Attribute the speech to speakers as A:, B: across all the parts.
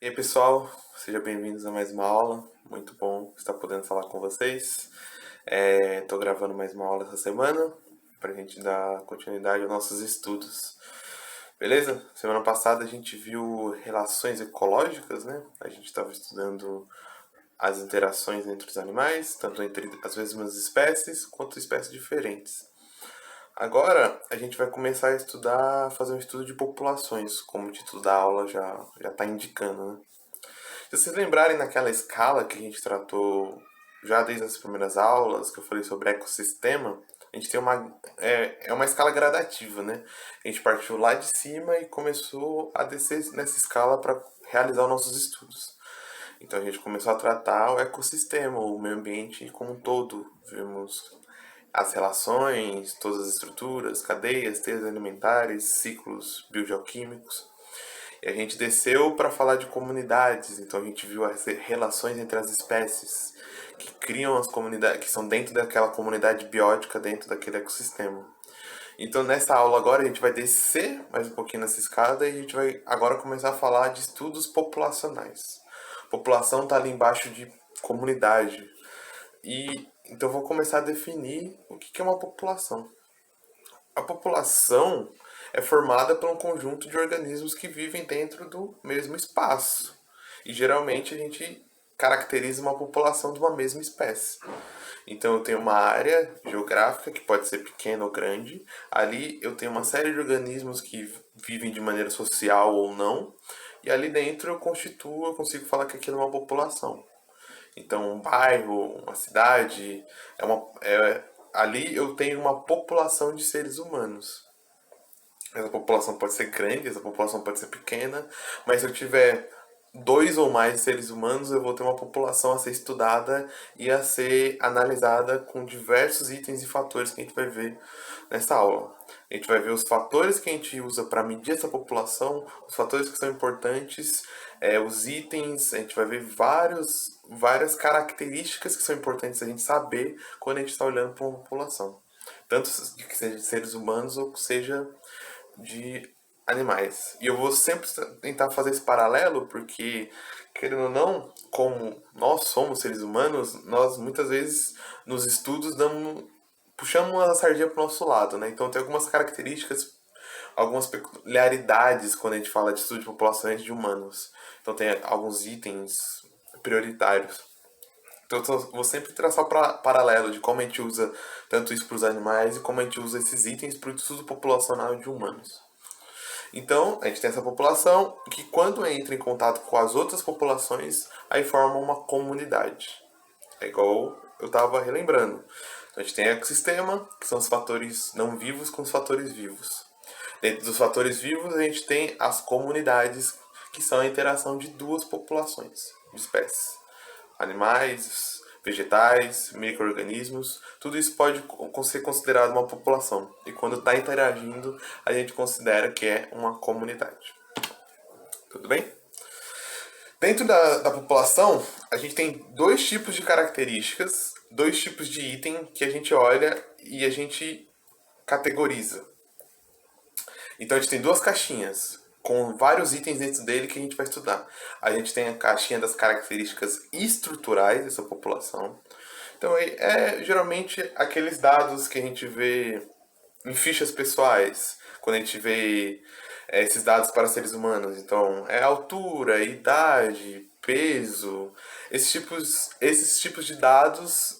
A: E aí, pessoal, sejam bem-vindos a mais uma aula. Muito bom estar podendo falar com vocês. Estou gravando mais uma aula essa semana para a gente dar continuidade aos nossos estudos. Beleza? Semana passada a gente viu relações ecológicas, né? A gente estava estudando as interações entre os animais, tanto entre as mesmas espécies quanto espécies diferentes. Agora a gente vai começar a estudar, fazer um estudo de populações, como o título da aula já está indicando, né? Se vocês lembrarem naquela escala que a gente tratou já desde as primeiras aulas, que eu falei sobre ecossistema, a gente tem uma escala gradativa, né? A gente partiu lá de cima e começou a descer nessa escala para realizar os nossos estudos. Então a gente começou a tratar o ecossistema, o meio ambiente como um todo. Vimos as relações, todas as estruturas, cadeias, teias alimentares, ciclos biogeoquímicos. E a gente desceu para falar de comunidades, então a gente viu as relações entre as espécies que criam as comunidades, que são dentro daquela comunidade biótica, dentro daquele ecossistema. Então nessa aula agora a gente vai descer mais um pouquinho nessa escada e a gente vai agora começar a falar de estudos populacionais. População está ali embaixo de comunidade. E então eu vou começar a definir o que é uma população. A população é formada por um conjunto de organismos que vivem dentro do mesmo espaço. E geralmente a gente caracteriza uma população de uma mesma espécie. Então eu tenho uma área geográfica que pode ser pequena ou grande. Ali eu tenho uma série de organismos que vivem de maneira social ou não. E ali dentro eu consigo falar que aquilo é uma população. Então, um bairro, uma cidade, ali eu tenho uma população de seres humanos. Essa população pode ser grande, essa população pode ser pequena, mas se eu tiver dois ou mais seres humanos, eu vou ter uma população a ser estudada e a ser analisada com diversos itens e fatores que a gente vai ver nessa aula. A gente vai ver os fatores que a gente usa para medir essa população, os fatores que são importantes, os itens, a gente vai ver várias características que são importantes a gente saber quando a gente está olhando para uma população. Tanto que seja de seres humanos ou que seja de animais. E eu vou sempre tentar fazer esse paralelo porque, querendo ou não, como nós somos seres humanos, nós muitas vezes nos estudos puxamos a sardinha para o nosso lado, né? Então tem algumas características, algumas peculiaridades quando a gente fala de estudo de populações de humanos. Então tem alguns itens prioritários. Então eu vou sempre traçar o paralelo de como a gente usa tanto isso para os animais e como a gente usa esses itens para o estudo populacional de humanos. Então, a gente tem essa população que, quando entra em contato com as outras populações, aí forma uma comunidade. É igual eu estava relembrando. Então, a gente tem ecossistema, que são os fatores não vivos com os fatores vivos. Dentro dos fatores vivos, a gente tem as comunidades, que são a interação de duas populações de espécies: animais, vegetais, micro-organismos, tudo isso pode ser considerado uma população. E quando está interagindo, a gente considera que é uma comunidade. Tudo bem? Dentro da população, a gente tem dois tipos de características, dois tipos de item que a gente olha e a gente categoriza. Então a gente tem duas caixinhas com vários itens dentro dele que a gente vai estudar. A gente tem a caixinha das características estruturais dessa população. Então geralmente aqueles dados que a gente vê em fichas pessoais, quando a gente vê esses dados para seres humanos. Então é altura, idade, peso, esses tipos de dados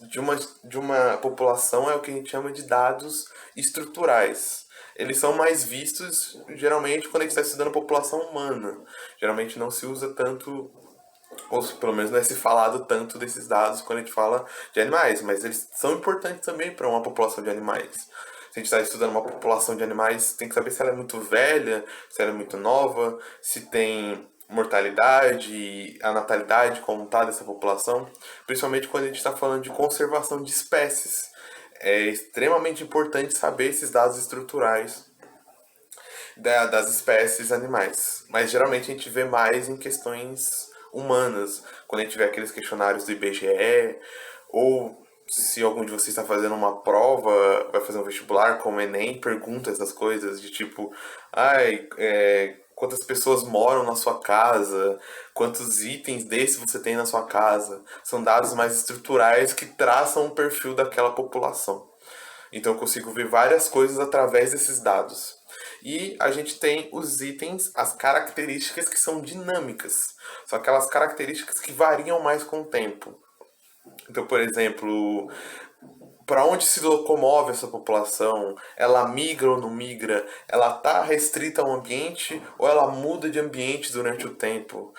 A: de uma população é o que a gente chama de dados estruturais. Eles são mais vistos geralmente quando a gente está estudando a população humana. Geralmente não se usa tanto, ou pelo menos não é se falado tanto desses dados quando a gente fala de animais, mas eles são importantes também para uma população de animais. Se a gente está estudando uma população de animais, tem que saber se ela é muito velha, se ela é muito nova, se tem mortalidade, a natalidade, como está dessa população, principalmente quando a gente está falando de conservação de espécies. É extremamente importante saber esses dados estruturais das espécies animais. Mas geralmente a gente vê mais em questões humanas, quando a gente vê aqueles questionários do IBGE, ou se algum de vocês está fazendo uma prova, vai fazer um vestibular como o Enem, pergunta essas coisas de tipo, quantas pessoas moram na sua casa, quantos itens desses você tem na sua casa. São dados mais estruturais que traçam o perfil daquela população. Então eu consigo ver várias coisas através desses dados. E a gente tem os itens, as características que são dinâmicas. São aquelas características que variam mais com o tempo. Então, por exemplo, para onde se locomove essa população? Ela migra ou não migra? Ela está restrita a um ambiente ou ela muda de ambiente durante o tempo?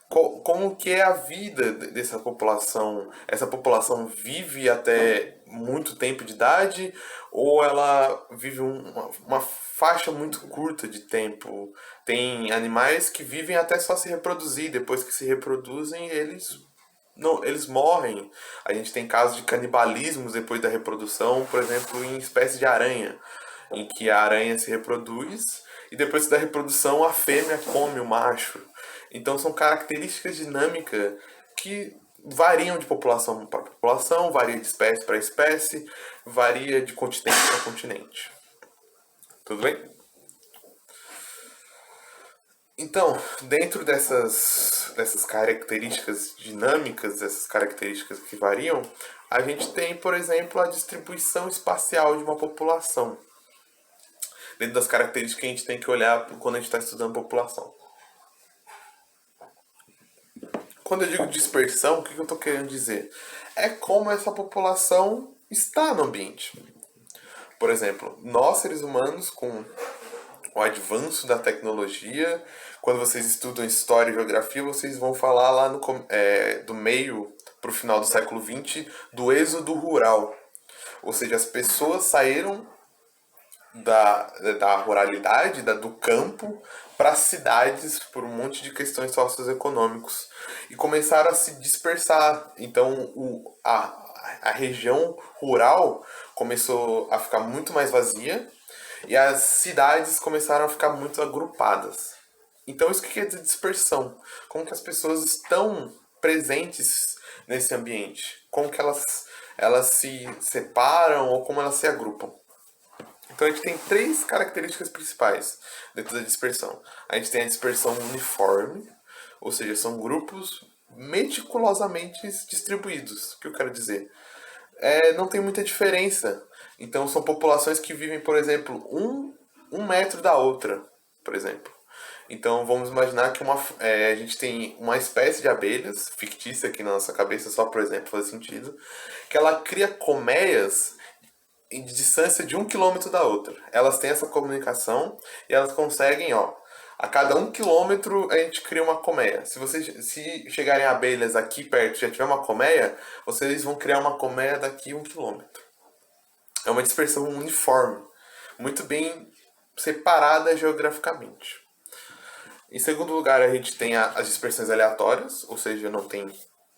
A: Como que é a vida dessa população? Essa população vive até muito tempo de idade ou ela vive uma faixa muito curta de tempo? Tem animais que vivem até só se reproduzir, depois que se reproduzem, eles morrem. A gente tem casos de canibalismos depois da reprodução, por exemplo, em espécies de aranha, em que a aranha se reproduz e depois da reprodução a fêmea come o macho. Então são características dinâmicas que variam de população para população, varia de espécie para espécie, varia de continente para continente. Tudo bem? Então, dentro dessas características dinâmicas, dessas características que variam, a gente tem, por exemplo, a distribuição espacial de uma população. Dentro das características que a gente tem que olhar quando a gente está estudando população. Quando eu digo dispersão, o que eu estou querendo dizer? É como essa população está no ambiente. Por exemplo, nós seres humanos, com o avanço da tecnologia, quando vocês estudam história e geografia, vocês vão falar lá do meio para o final do século XX do êxodo rural. Ou seja, as pessoas saíram da ruralidade, do campo, para as cidades por um monte de questões socioeconômicas e começaram a se dispersar. Então a região rural começou a ficar muito mais vazia e as cidades começaram a ficar muito agrupadas. Então isso que quer dizer dispersão? Como que as pessoas estão presentes nesse ambiente? Como que elas se separam ou como elas se agrupam? Então a gente tem três características principais dentro da dispersão. A gente tem a dispersão uniforme, ou seja, são grupos meticulosamente distribuídos. O que eu quero dizer? Não tem muita diferença. Então são populações que vivem, por exemplo, um metro da outra, por exemplo. Então vamos imaginar que a gente tem uma espécie de abelhas, fictícia aqui na nossa cabeça, só por exemplo fazer sentido, que ela cria colmeias de distância de 1 quilômetro da outra. Elas têm essa comunicação e elas conseguem, a cada 1 quilômetro a gente cria uma colmeia. Se chegarem abelhas aqui perto e já tiver uma colmeia, vocês vão criar uma colmeia daqui 1 quilômetro. É uma dispersão uniforme, muito bem separada geograficamente. Em segundo lugar, a gente tem as dispersões aleatórias, ou seja, não tem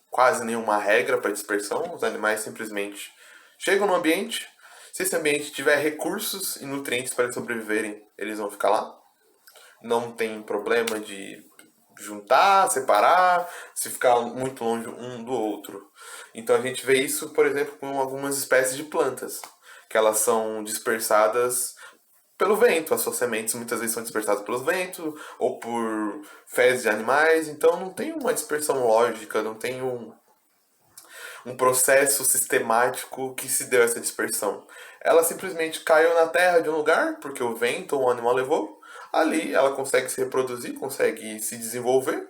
A: quase nenhuma regra para dispersão. Os animais simplesmente chegam no ambiente. Se esse ambiente tiver recursos e nutrientes para eles sobreviverem, eles vão ficar lá. Não tem problema de juntar, separar, se ficar muito longe um do outro. Então a gente vê isso, por exemplo, com algumas espécies de plantas, que elas são dispersadas pelo vento. As suas sementes muitas vezes são dispersadas pelo vento ou por fezes de animais. Então não tem uma dispersão lógica, não tem um processo sistemático que se deu essa dispersão. Ela simplesmente caiu na terra de um lugar, porque o vento ou o animal levou. Ali ela consegue se reproduzir, consegue se desenvolver.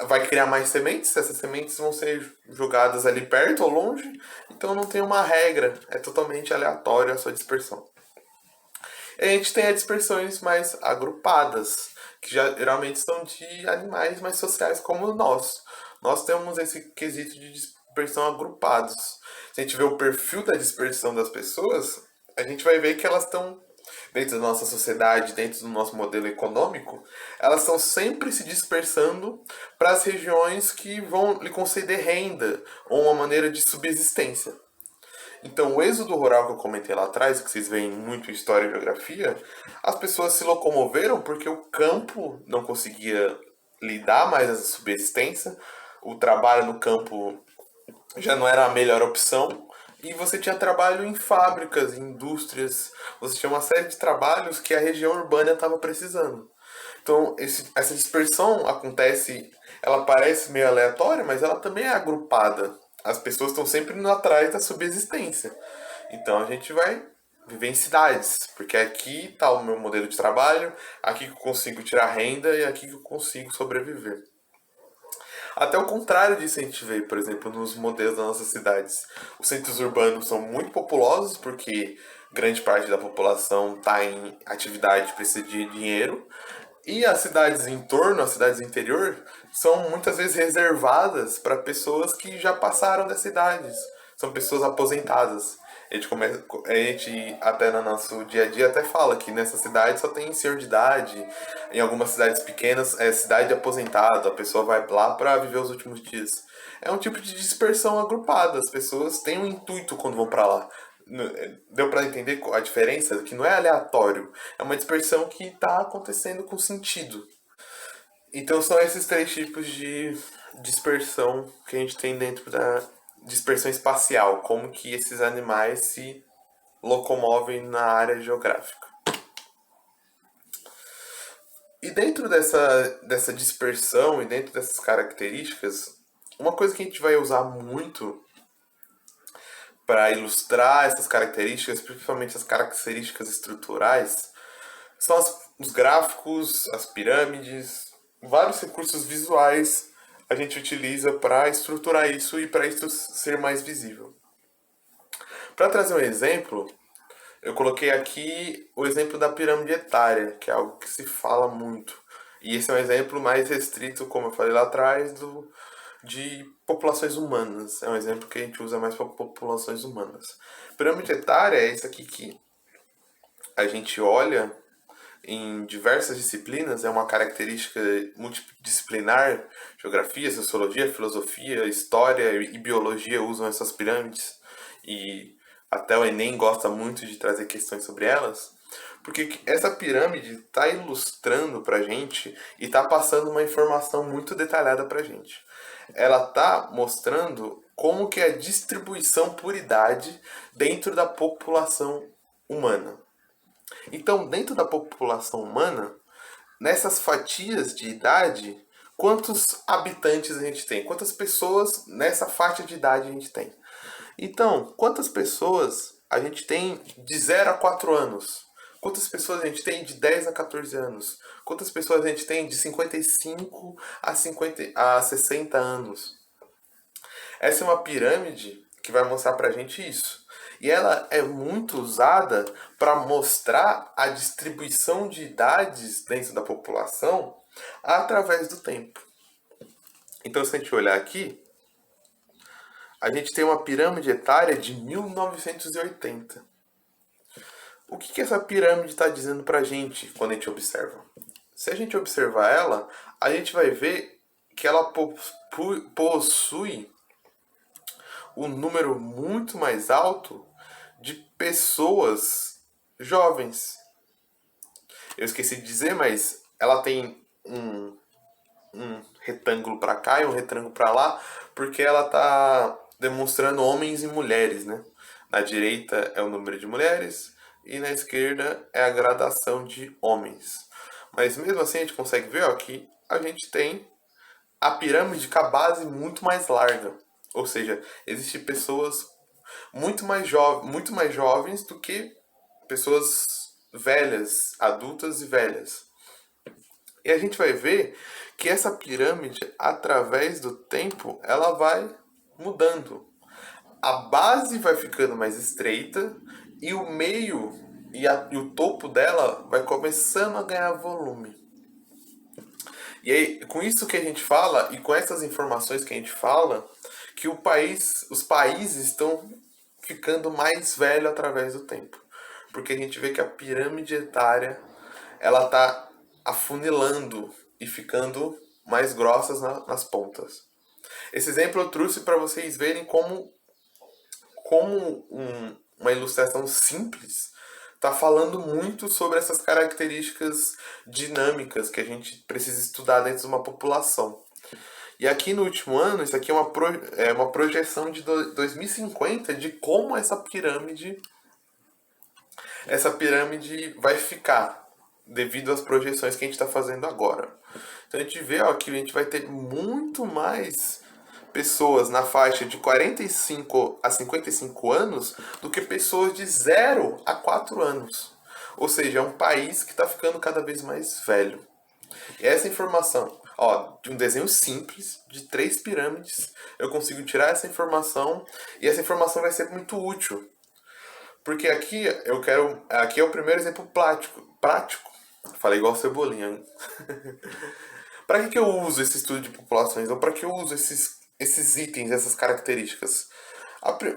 A: Vai criar mais sementes, essas sementes vão ser jogadas ali perto ou longe. Então não tem uma regra, é totalmente aleatória a sua dispersão. E a gente tem as dispersões mais agrupadas, que geralmente são de animais mais sociais como nós. Nós temos esse quesito de dispersão agrupados. Se a gente vê o perfil da dispersão das pessoas, a gente vai ver que elas estão dentro da nossa sociedade, dentro do nosso modelo econômico, elas estão sempre se dispersando para as regiões que vão lhe conceder renda ou uma maneira de subsistência. Então, o êxodo rural que eu comentei lá atrás, que vocês veem muito em história e geografia, as pessoas se locomoveram porque o campo não conseguia lhe dar mais essa subsistência, o trabalho no campo já não era a melhor opção, e você tinha trabalho em fábricas, em indústrias, você tinha uma série de trabalhos que a região urbana estava precisando. Então, essa dispersão acontece, ela parece meio aleatória, mas ela também é agrupada. As pessoas estão sempre indo atrás da subsistência. Então, a gente vai viver em cidades, porque aqui está o meu modelo de trabalho, aqui que eu consigo tirar renda e aqui que eu consigo sobreviver. Até o contrário disso a gente vê, por exemplo, nos modelos das nossas cidades. Os centros urbanos são muito populosos porque grande parte da população está em atividade, precisa de dinheiro. E as cidades em torno, as cidades interior, são muitas vezes reservadas para pessoas que já passaram das cidades. São pessoas aposentadas. A gente até no nosso dia a dia até fala que nessa cidade só tem senhor de idade. Em algumas cidades pequenas é cidade de aposentado. A pessoa vai lá para viver os últimos dias. É um tipo de dispersão agrupada. As pessoas têm um intuito quando vão para lá. Deu para entender a diferença? Que não é aleatório. É uma dispersão que está acontecendo com sentido. Então são esses três tipos de dispersão que a gente tem dentro da dispersão espacial. Como que esses animais se locomovem na área geográfica. E dentro dessa dispersão e dentro dessas características, uma coisa que a gente vai usar muito para ilustrar essas características, principalmente as características estruturais, são os gráficos, as pirâmides, vários recursos visuais a gente utiliza para estruturar isso e para isso ser mais visível. Para trazer um exemplo, eu coloquei aqui o exemplo da pirâmide etária, que é algo que se fala muito. E esse é um exemplo mais restrito, como eu falei lá atrás, de populações humanas. É um exemplo que a gente usa mais para populações humanas. Pirâmide etária é isso aqui que a gente olha em diversas disciplinas, é uma característica multidisciplinar. Geografia, sociologia, filosofia, história e biologia usam essas pirâmides. E até o Enem gosta muito de trazer questões sobre elas. Porque essa pirâmide está ilustrando para a gente e está passando uma informação muito detalhada para a gente. Ela está mostrando como que é a distribuição por idade dentro da população humana. Então, dentro da população humana, nessas fatias de idade, quantos habitantes a gente tem? Quantas pessoas nessa faixa de idade a gente tem? Então, quantas pessoas a gente tem de 0 a 4 anos? Quantas pessoas a gente tem de 10 a 14 anos? Quantas pessoas a gente tem de 55 a 60 anos? Essa é uma pirâmide que vai mostrar pra gente isso. E ela é muito usada para mostrar a distribuição de idades dentro da população através do tempo. Então, se a gente olhar aqui, a gente tem uma pirâmide etária de 1980. O que essa pirâmide está dizendo para a gente quando a gente observa? Se a gente observar ela, a gente vai ver que ela possui um número muito mais alto de pessoas jovens. Eu esqueci de dizer, mas ela tem um retângulo para cá e um retângulo para lá, porque ela está demonstrando homens e mulheres, né? Na direita é o número de mulheres e na esquerda é a gradação de homens. Mas mesmo assim a gente consegue ver ó, que a gente tem a pirâmide com a base muito mais larga. Ou seja, existem pessoas muito mais jovens do que pessoas velhas, adultas e velhas. E a gente vai ver que essa pirâmide, através do tempo, ela vai mudando. A base vai ficando mais estreita e o meio e o topo dela vai começando a ganhar volume. E aí, com isso que a gente fala e com essas informações que a gente fala, que os países estão ficando mais velhos através do tempo. Porque a gente vê que a pirâmide etária ela tá afunilando e ficando mais grossas nas pontas. Esse exemplo eu trouxe para vocês verem como uma ilustração simples está falando muito sobre essas características dinâmicas que a gente precisa estudar dentro de uma população. E aqui no último ano, isso aqui é uma projeção de 2050 de como essa pirâmide vai ficar devido às projeções que a gente está fazendo agora. Então a gente vê ó, que a gente vai ter muito mais pessoas na faixa de 45 a 55 anos do que pessoas de 0 a 4 anos. Ou seja, é um país que está ficando cada vez mais velho. E essa informação, ó, de um desenho simples, de 3 pirâmides, eu consigo tirar essa informação e essa informação vai ser muito útil. Porque aqui é o primeiro exemplo prático. Falei igual Cebolinha. Para que eu uso esse estudo de populações? Ou para que eu uso esses itens, essas características?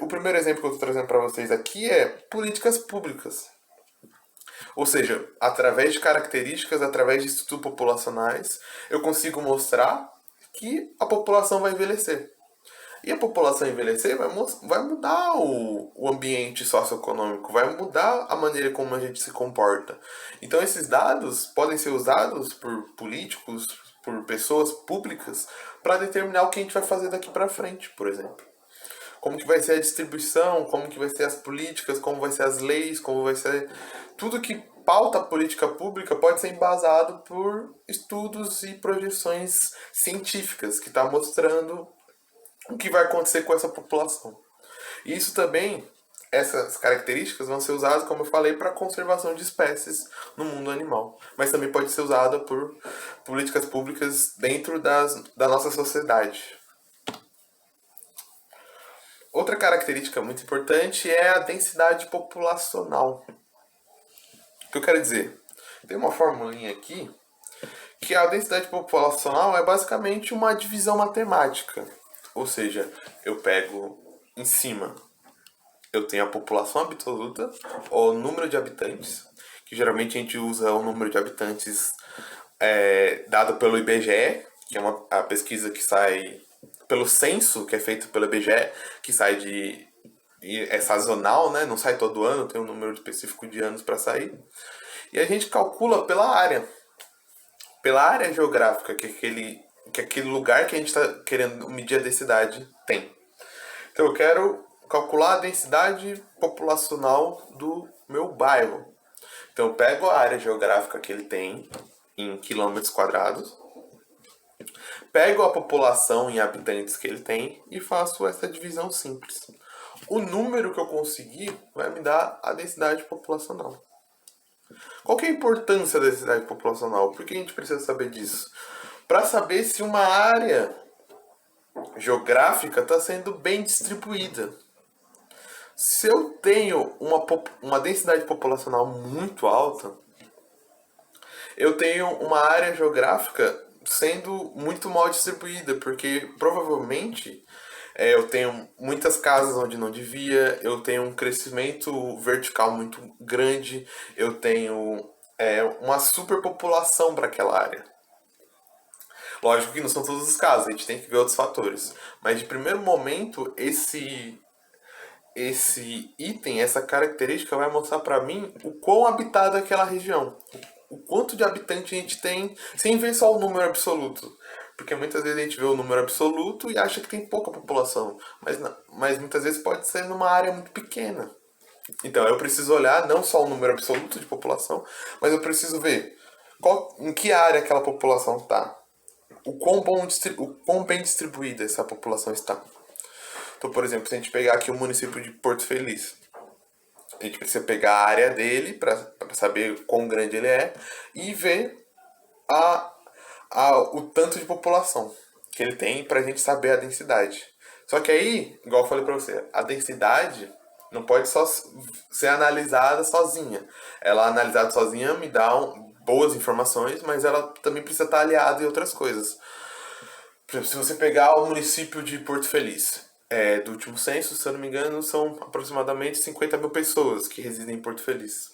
A: O primeiro exemplo que eu estou trazendo para vocês aqui é políticas públicas. Ou seja, através de características, através de estudos populacionais, eu consigo mostrar que a população vai envelhecer. E a população envelhecer vai mudar o ambiente socioeconômico, vai mudar a maneira como a gente se comporta. Então esses dados podem ser usados por políticos, por pessoas públicas, para determinar o que a gente vai fazer daqui para frente, por exemplo. Como que vai ser a distribuição, como que vai ser as políticas, como vai ser as leis, como vai ser... Tudo que pauta a política pública pode ser embasado por estudos e projeções científicas que está mostrando o que vai acontecer com essa população. E isso também, essas características vão ser usadas, como eu falei, para a conservação de espécies no mundo animal. Mas também pode ser usada por políticas públicas dentro da nossa sociedade. Outra característica muito importante é a densidade populacional. O que eu quero dizer? Tem uma formulinha aqui que a densidade populacional é basicamente uma divisão matemática. Ou seja, eu pego em cima, eu tenho a população absoluta, ou o número de habitantes, que geralmente a gente usa o número de habitantes dado pelo IBGE, que é a pesquisa que sai pelo censo, que é feito pelo IBGE, que sai é sazonal, né? Não sai todo ano, tem um número específico de anos para sair. E a gente calcula pela área geográfica que aquele lugar que a gente está querendo medir a densidade tem. Então eu quero calcular a densidade populacional do meu bairro. Então eu pego a área geográfica que ele tem em quilômetros quadrados, pego a população em habitantes que ele tem e faço essa divisão simples. O número que eu conseguir vai me dar a densidade populacional. Qual que é a importância da densidade populacional? Por que a gente precisa saber disso? Para saber se uma área geográfica está sendo bem distribuída. Se eu tenho uma densidade populacional muito alta, eu tenho uma área geográfica sendo muito mal distribuída, porque provavelmente eu tenho muitas casas onde não devia, eu tenho um crescimento vertical muito grande, eu tenho uma superpopulação para aquela área. Lógico que não são todos os casos, a gente tem que ver outros fatores. Mas de primeiro momento, esse item, essa característica vai mostrar para mim o quão habitada é aquela região. O quanto de habitante a gente tem, sem ver só o número absoluto. Porque muitas vezes a gente vê o número absoluto e acha que tem pouca população. Mas muitas vezes pode ser numa área muito pequena. Então eu preciso olhar não só o número absoluto de população, mas eu preciso ver em que área aquela população está. O quão bem distribuída essa população está. Então, por exemplo, se a gente pegar aqui o município de Porto Feliz, a gente precisa pegar a área dele para saber quão grande ele é e ver o tanto de população que ele tem para a gente saber a densidade. Só que aí, igual eu falei para você, a densidade não pode só ser analisada sozinha. Ela analisada sozinha me dá boas informações, mas ela também precisa estar aliada em outras coisas. Por exemplo, se você pegar o município de Porto Feliz, do último censo, se eu não me engano, são aproximadamente 50 mil pessoas que residem em Porto Feliz.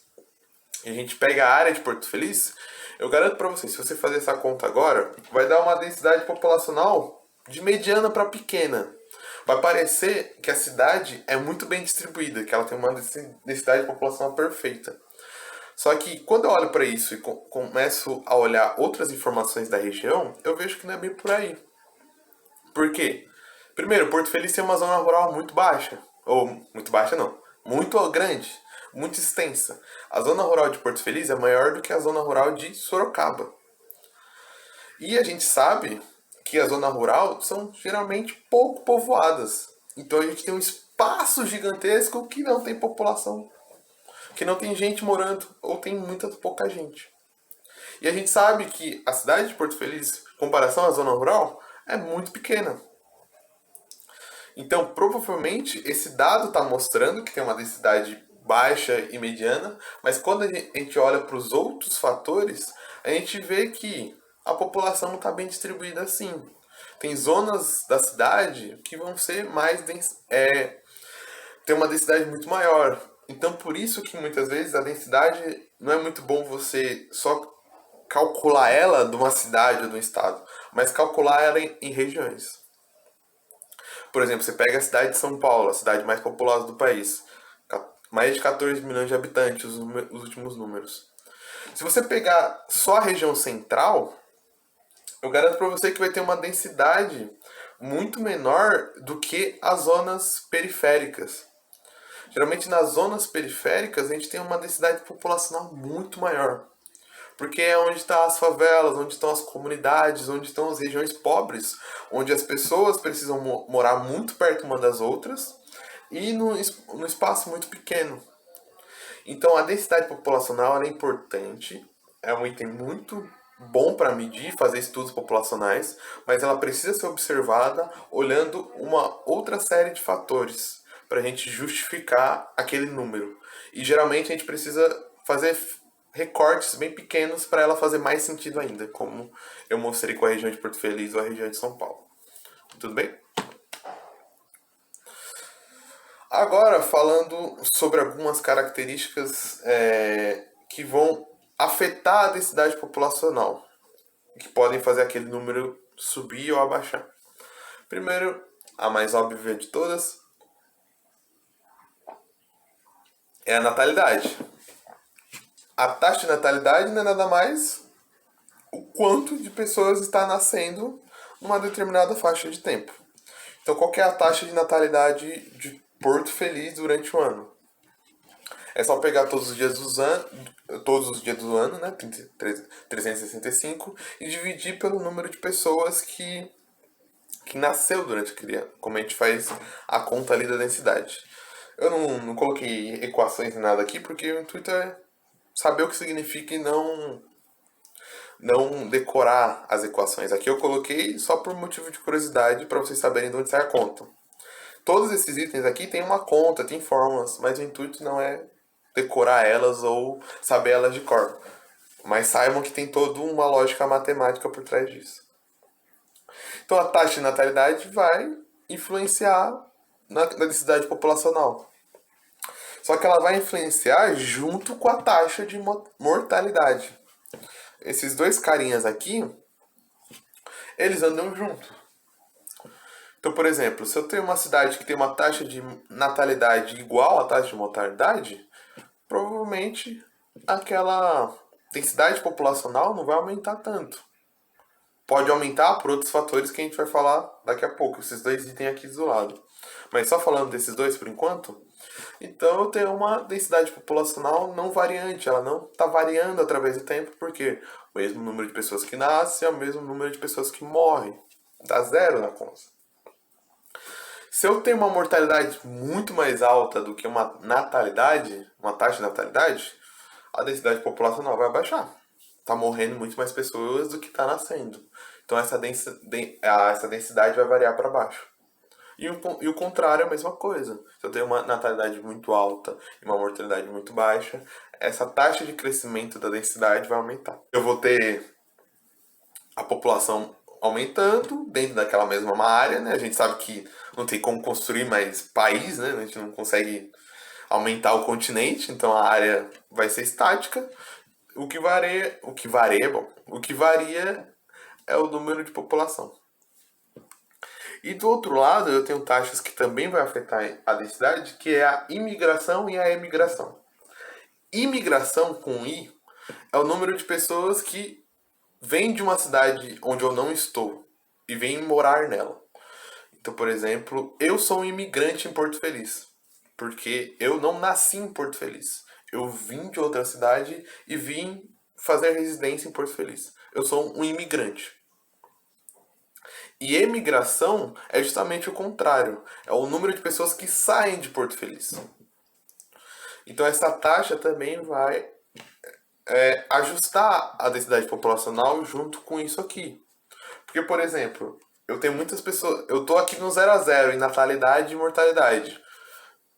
A: E a gente pega a área de Porto Feliz, eu garanto para você, se você fazer essa conta agora, vai dar uma densidade populacional de mediana para pequena. Vai parecer que a cidade é muito bem distribuída, que ela tem uma densidade populacional perfeita. Só que quando eu olho para isso e começo a olhar outras informações da região, eu vejo que não é bem por aí. Por quê? Primeiro, Porto Feliz tem uma zona rural muito baixa. Ou, muito baixa não. Muito grande. Muito extensa. A zona rural de Porto Feliz é maior do que a zona rural de Sorocaba. E a gente sabe que a zona rural são geralmente pouco povoadas. Então a gente tem um espaço gigantesco que não tem população, que não tem gente morando, ou tem muita pouca gente. E a gente sabe que a cidade de Porto Feliz, em comparação à zona rural, é muito pequena. Então, provavelmente, esse dado está mostrando que tem uma densidade baixa e mediana, mas quando a gente olha para os outros fatores, a gente vê que a população não está bem distribuída assim. Tem zonas da cidade que vão ser mais ter uma densidade muito maior. Então, por isso que muitas vezes a densidade não é muito bom você só calcular ela de uma cidade ou de um estado, mas calcular ela em regiões. Por exemplo, você pega a cidade de São Paulo, a cidade mais populosa do país. Mais de 14 milhões de habitantes, os últimos números. Se você pegar só a região central, eu garanto para você que vai ter uma densidade muito menor do que as zonas periféricas. Geralmente nas zonas periféricas a gente tem uma densidade populacional muito maior. Porque é onde estão as favelas, onde estão as comunidades, onde estão as regiões pobres, onde as pessoas precisam morar muito perto uma das outras e no espaço muito pequeno. Então a densidade populacional é importante, é um item muito bom para medir, fazer estudos populacionais, mas ela precisa ser observada olhando uma outra série de fatores para a gente justificar aquele número. E geralmente a gente precisa fazer recortes bem pequenos para ela fazer mais sentido ainda, como eu mostrei com a região de Porto Feliz ou a região de São Paulo. Tudo bem? Agora, falando sobre algumas características que vão afetar a densidade populacional, que podem fazer aquele número subir ou abaixar. Primeiro, a mais óbvia de todas, é a natalidade. A taxa de natalidade não é nada mais o quanto de pessoas está nascendo numa determinada faixa de tempo. Então, qual que é a taxa de natalidade de Porto Feliz durante o ano? É só pegar todos os dias do ano, né, 365, e dividir pelo número de pessoas que nasceu durante a criança, como a gente faz a conta ali da densidade. Eu não coloquei equações nem nada aqui, porque o intuito é saber o que significa e não decorar as equações. Aqui eu coloquei só por motivo de curiosidade, para vocês saberem de onde sai a conta. Todos esses itens aqui tem uma conta, tem fórmulas, mas o intuito não é decorar elas ou saber elas de cor. Mas saibam que tem toda uma lógica matemática por trás disso. Então a taxa de natalidade vai influenciar na densidade populacional. Só que ela vai influenciar junto com a taxa de mortalidade. Esses dois carinhas aqui, eles andam junto. Então, por exemplo, se eu tenho uma cidade que tem uma taxa de natalidade igual à taxa de mortalidade, provavelmente aquela densidade populacional não vai aumentar tanto. Pode aumentar por outros fatores que a gente vai falar daqui a pouco, esses dois itens aqui do lado. Mas só falando desses dois por enquanto, então eu tenho uma densidade populacional não variante, ela não está variando através do tempo, porque o mesmo número de pessoas que nascem é o mesmo número de pessoas que morrem. Dá zero na conta. Se eu tenho uma mortalidade muito mais alta do que uma natalidade, uma taxa de natalidade, a densidade populacional vai baixar. Tá morrendo muito mais pessoas do que tá nascendo. Então essa densidade vai variar para baixo. E o contrário é a mesma coisa. Se eu tenho uma natalidade muito alta e uma mortalidade muito baixa, essa taxa de crescimento da densidade vai aumentar. Eu vou ter a população aumentando dentro daquela mesma área, né? A gente sabe que não tem como construir mais país, né? A gente não consegue aumentar o continente, então a área vai ser estática. O que varia é o número de população. E do outro lado, eu tenho taxas que também vai afetar a densidade, que é a imigração e a emigração. Imigração com I é o número de pessoas que vêm de uma cidade onde eu não estou e vêm morar nela. Então, por exemplo, eu sou um imigrante em Porto Feliz, porque eu não nasci em Porto Feliz. Eu vim de outra cidade e vim fazer residência em Porto Feliz. Eu sou um imigrante. E emigração é justamente o contrário. É o número de pessoas que saem de Porto Feliz. Então essa taxa também vai ajustar a densidade populacional junto com isso aqui. Porque, por exemplo, eu tenho muitas pessoas. Eu tô aqui no 0 a 0 em natalidade e mortalidade.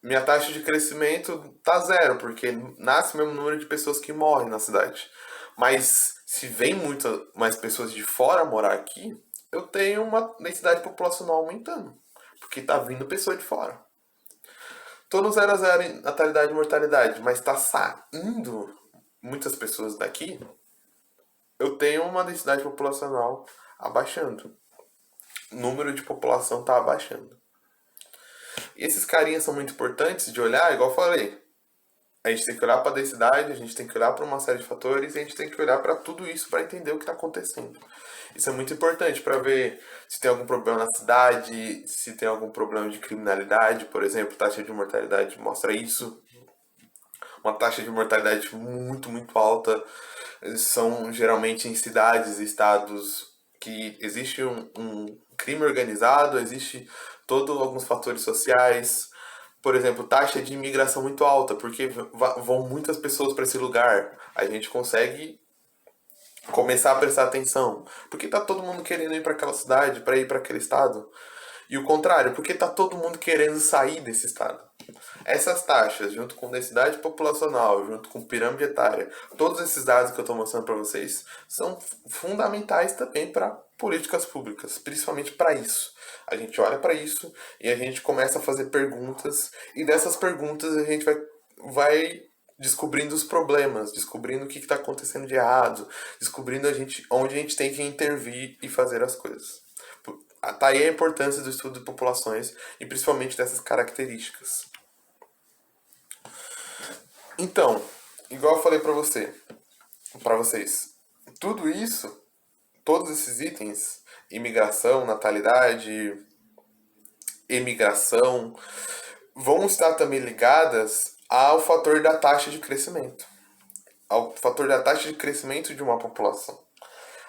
A: Minha taxa de crescimento tá zero, porque nasce o mesmo número de pessoas que morrem na cidade. Mas se vem muitas mais pessoas de fora morar aqui, eu tenho uma densidade populacional aumentando. Porque tá vindo pessoa de fora. Tô no 0 a 0 em natalidade e mortalidade, mas tá saindo muitas pessoas daqui, eu tenho uma densidade populacional abaixando. O número de população tá abaixando. E esses carinhas são muito importantes de olhar, igual eu falei. A gente tem que olhar para a densidade, a gente tem que olhar para uma série de fatores e a gente tem que olhar para tudo isso para entender o que está acontecendo. Isso é muito importante para ver se tem algum problema na cidade, se tem algum problema de criminalidade, por exemplo, taxa de mortalidade mostra isso. Uma taxa de mortalidade muito, muito alta. São geralmente em cidades e estados que existe um crime organizado, existe todos alguns fatores sociais. Por exemplo, taxa de imigração muito alta, porque vão muitas pessoas para esse lugar. A gente consegue começar a prestar atenção. Porque tá todo mundo querendo ir para aquela cidade, para ir para aquele estado. E o contrário, porque tá todo mundo querendo sair desse estado. Essas taxas, junto com densidade populacional, junto com pirâmide etária, todos esses dados que eu estou mostrando para vocês são fundamentais também para políticas públicas, principalmente para isso. A gente olha para isso e a gente começa a fazer perguntas, e dessas perguntas a gente vai descobrindo os problemas, descobrindo o que está acontecendo de errado, descobrindo onde a gente tem que intervir e fazer as coisas. Tá aí a importância do estudo de populações e principalmente dessas características. Então, igual eu falei para vocês, tudo isso, todos esses itens, imigração, natalidade, emigração, vão estar também ligadas ao fator da taxa de crescimento, ao fator da taxa de crescimento de uma população.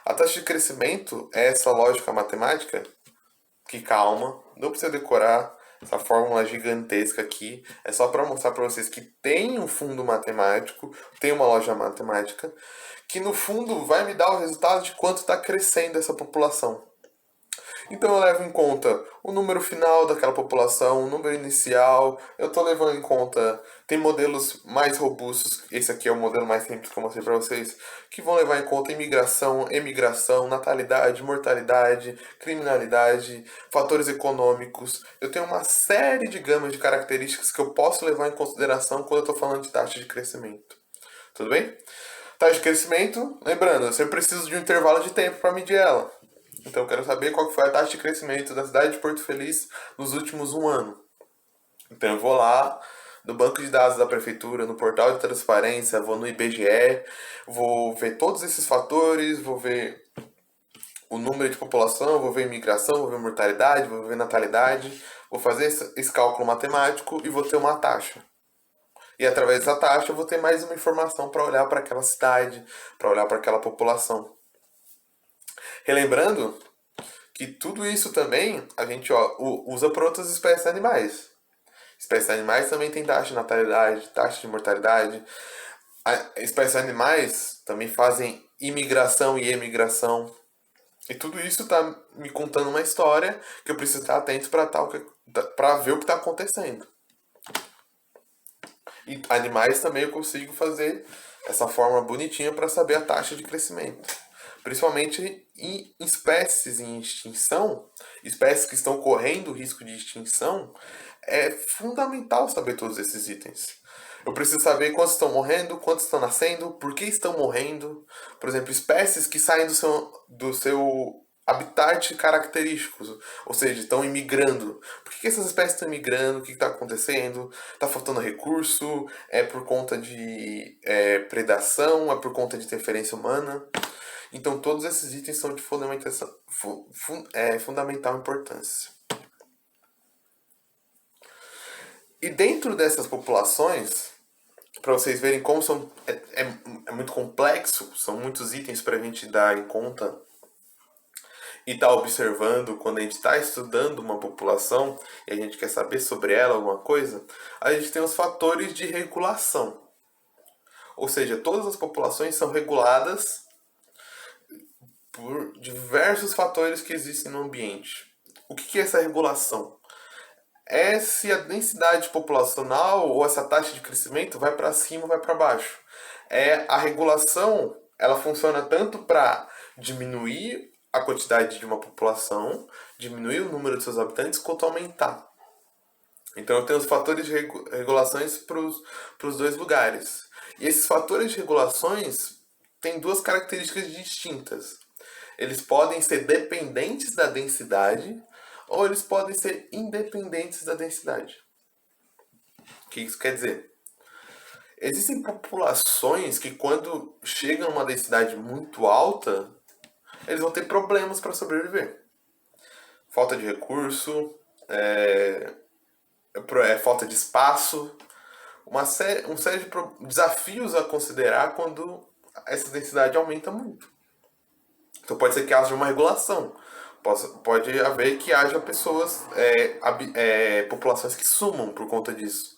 A: A taxa de crescimento é essa lógica matemática que, calma, não precisa decorar essa fórmula gigantesca aqui. É só para mostrar para vocês que tem um fundo matemático, tem uma loja matemática, que no fundo vai me dar o resultado de quanto está crescendo essa população. Então eu levo em conta o número final daquela população, o número inicial. Eu estou levando em conta, tem modelos mais robustos, esse aqui é o modelo mais simples que eu mostrei para vocês, que vão levar em conta imigração, emigração, natalidade, mortalidade, criminalidade, fatores econômicos. Eu tenho uma série de gamas de características que eu posso levar em consideração quando eu estou falando de taxa de crescimento. Tudo bem? Taxa de crescimento, lembrando, eu sempre preciso de um intervalo de tempo para medir ela. Então eu quero saber qual foi a taxa de crescimento da cidade de Porto Feliz nos últimos 1 ano. Então eu vou lá no banco de dados da prefeitura, no portal de transparência, vou no IBGE, vou ver todos esses fatores, vou ver o número de população, vou ver imigração, vou ver mortalidade, vou ver natalidade, vou fazer esse cálculo matemático e vou ter uma taxa. E através dessa taxa eu vou ter mais uma informação para olhar para aquela cidade, para olhar para aquela população. Relembrando que tudo isso também a gente usa para outras espécies animais. Espécies animais também tem taxa de natalidade, taxa de mortalidade. Espécies animais também fazem imigração e emigração. E tudo isso está me contando uma história que eu preciso estar atento para ver o que está acontecendo. E animais também eu consigo fazer essa forma bonitinha para saber a taxa de crescimento. Principalmente em espécies em extinção, espécies que estão correndo risco de extinção, é fundamental saber todos esses itens. Eu preciso saber quantos estão morrendo, quantos estão nascendo, por que estão morrendo. Por exemplo, espécies que saem do seu habitat característicos, ou seja, estão imigrando. Por que essas espécies estão imigrando? O que está acontecendo? Está faltando recurso? É por conta de predação? É por conta de interferência humana? Então, todos esses itens são de fundamental importância. E dentro dessas populações, para vocês verem como é muito complexo, são muitos itens para a gente dar em conta e estar observando quando a gente está estudando uma população e a gente quer saber sobre ela alguma coisa, a gente tem os fatores de regulação. Ou seja, todas as populações são reguladas por diversos fatores que existem no ambiente. O que é essa regulação? É se a densidade populacional ou essa taxa de crescimento vai para cima ou vai para baixo. A regulação, ela funciona tanto para diminuir a quantidade de uma população, diminuir o número de seus habitantes, quanto aumentar. Então eu tenho os fatores de regulações para os dois lugares. E esses fatores de regulações têm duas características distintas. Eles podem ser dependentes da densidade ou eles podem ser independentes da densidade. O que isso quer dizer? Existem populações que quando chegam a uma densidade muito alta, eles vão ter problemas para sobreviver. Falta de recurso, falta de espaço, uma série de desafios a considerar quando essa densidade aumenta muito. Então pode ser que haja uma regulação. Pode haver que haja pessoas, populações que sumam por conta disso.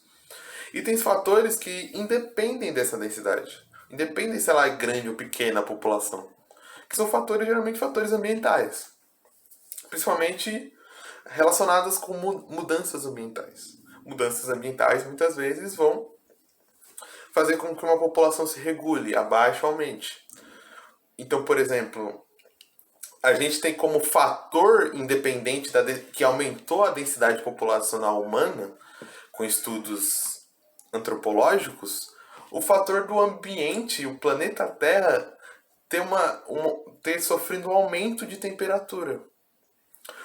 A: E tem fatores que independem dessa densidade. Independem se ela é grande ou pequena a população. Que são geralmente fatores ambientais. Principalmente relacionadas com mudanças ambientais. Mudanças ambientais muitas vezes vão fazer com que uma população se regule, abaixe ou aumente. Então, por exemplo, a gente tem como fator independente que aumentou a densidade populacional humana, com estudos antropológicos, o fator do ambiente, o planeta Terra, ter sofrido um aumento de temperatura.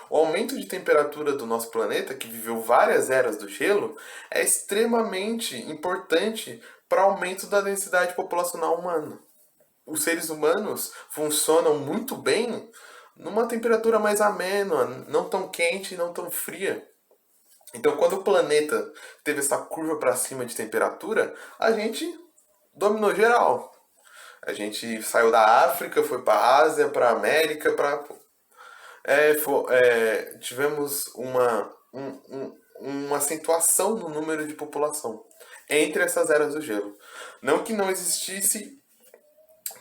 A: O aumento de temperatura do nosso planeta, que viveu várias eras do gelo, é extremamente importante para o aumento da densidade populacional humana. Os seres humanos funcionam muito bem numa temperatura mais amena, não tão quente e não tão fria. Então, quando o planeta teve essa curva para cima de temperatura, a gente dominou geral. A gente saiu da África, foi para a Ásia, para a América, tivemos uma acentuação no número de população entre essas eras do gelo. Não que não existisse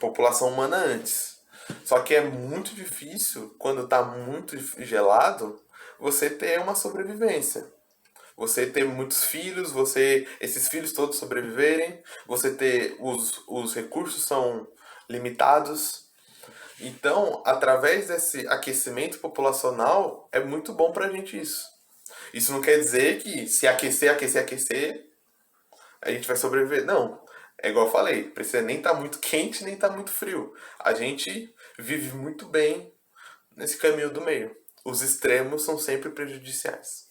A: população humana antes. Só que é muito difícil, quando está muito gelado, você ter uma sobrevivência. Você ter muitos filhos, esses filhos todos sobreviverem, você ter os recursos são limitados. Então, através desse aquecimento populacional, é muito bom pra gente isso. Isso não quer dizer que se aquecer, a gente vai sobreviver. Não. É igual eu falei, precisa nem estar muito quente, nem estar muito frio. A gente vive muito bem nesse caminho do meio. Os extremos são sempre prejudiciais.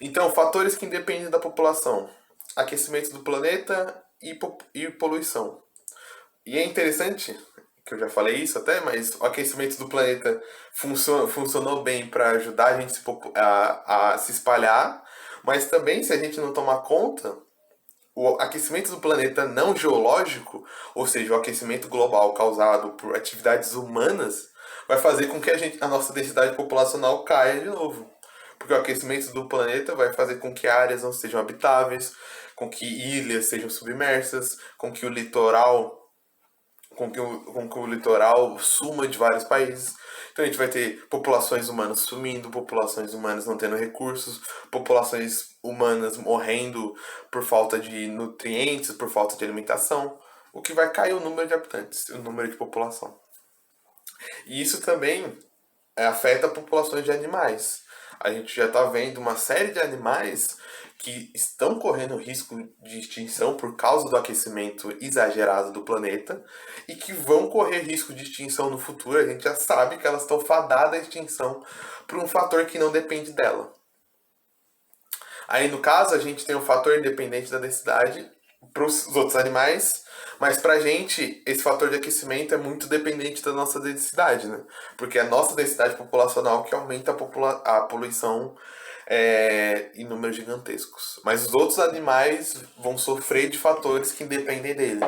A: Então, fatores que independem da população: aquecimento do planeta e poluição. E é interessante, que eu já falei isso até, mas o aquecimento do planeta funcionou bem para ajudar a gente a se espalhar, mas também, se a gente não tomar conta, o aquecimento do planeta não geológico, ou seja, o aquecimento global causado por atividades humanas, vai fazer com que a nossa densidade populacional caia de novo. Porque o aquecimento do planeta vai fazer com que áreas não sejam habitáveis, com que ilhas sejam submersas, com que o litoral suma de vários países. Então a gente vai ter populações humanas sumindo, populações humanas não tendo recursos, populações humanas morrendo por falta de nutrientes, por falta de alimentação, o que vai cair o número de habitantes, o número de população. E isso também afeta populações de animais. A gente já está vendo uma série de animais que estão correndo risco de extinção por causa do aquecimento exagerado do planeta e que vão correr risco de extinção no futuro. A gente já sabe que elas estão fadadas à extinção por um fator que não depende dela. Aí, no caso, a gente tem um fator independente da densidade para os outros animais, mas pra gente, esse fator de aquecimento é muito dependente da nossa densidade, né? Porque é a nossa densidade populacional que aumenta a poluição em números gigantescos. Mas os outros animais vão sofrer de fatores que independem dele.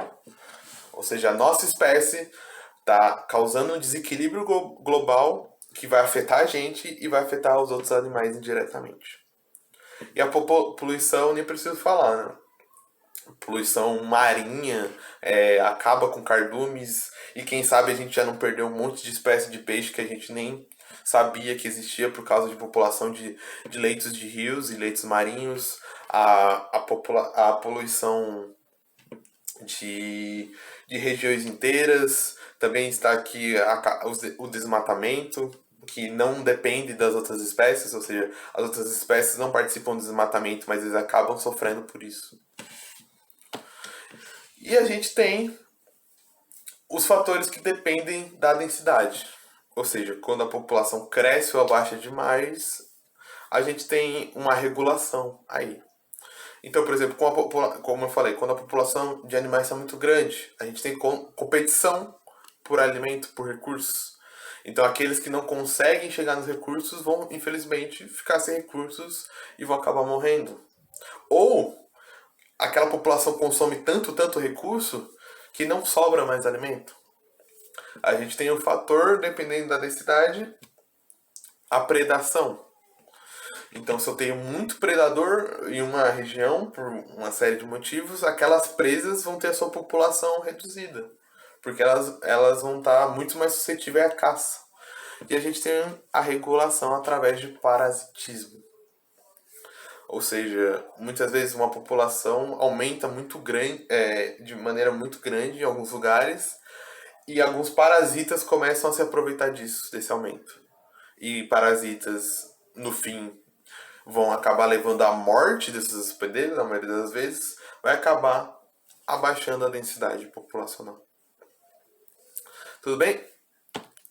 A: Ou seja, a nossa espécie está causando um desequilíbrio global que vai afetar a gente e vai afetar os outros animais indiretamente. E a poluição, nem preciso falar, né? Poluição marinha acaba com cardumes e quem sabe a gente já não perdeu um monte de espécie de peixe que a gente nem sabia que existia por causa de população de leitos de rios e leitos marinhos, a poluição de regiões inteiras, também está aqui o desmatamento, que não depende das outras espécies, ou seja, as outras espécies não participam do desmatamento, mas eles acabam sofrendo por isso. E a gente tem os fatores que dependem da densidade. Ou seja, quando a população cresce ou abaixa demais, a gente tem uma regulação aí. Então, por exemplo, como eu falei, quando a população de animais está muito grande, a gente tem competição por alimento, por recursos. Então, aqueles que não conseguem chegar nos recursos vão, infelizmente, ficar sem recursos e vão acabar morrendo. Ou aquela população consome tanto recurso que não sobra mais alimento. A gente tem um fator, dependendo da densidade, a predação. Então, se eu tenho muito predador em uma região, por uma série de motivos, aquelas presas vão ter a sua população reduzida. Porque elas vão estar muito mais suscetíveis à caça. E a gente tem a regulação através de parasitismo. Ou seja, muitas vezes uma população aumenta muito grande, de maneira muito grande em alguns lugares, e alguns parasitas começam a se aproveitar disso, desse aumento. E parasitas, no fim, vão acabar levando à morte desses hospedeiros, na maioria das vezes, vai acabar abaixando a densidade populacional. Tudo bem?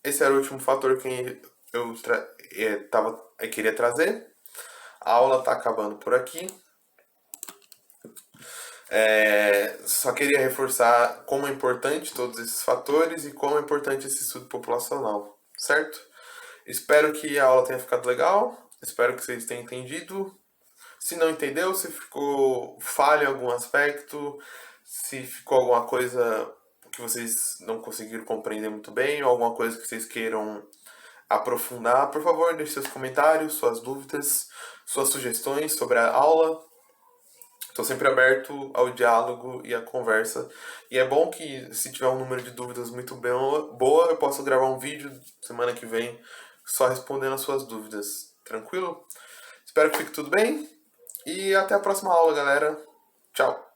A: Esse era o último fator que eu queria trazer. A aula está acabando por aqui. Só queria reforçar como é importante todos esses fatores e como é importante esse estudo populacional, certo? Espero que a aula tenha ficado legal, espero que vocês tenham entendido. Se não entendeu, se ficou falha em algum aspecto, se ficou alguma coisa que vocês não conseguiram compreender muito bem, ou alguma coisa que vocês queiram aprofundar, por favor, deixe seus comentários, suas dúvidas, suas sugestões sobre a aula. Estou sempre aberto ao diálogo e à conversa. E é bom que, se tiver um número de dúvidas muito boa, eu posso gravar um vídeo semana que vem só respondendo as suas dúvidas. Tranquilo? Espero que fique tudo bem. E até a próxima aula, galera. Tchau!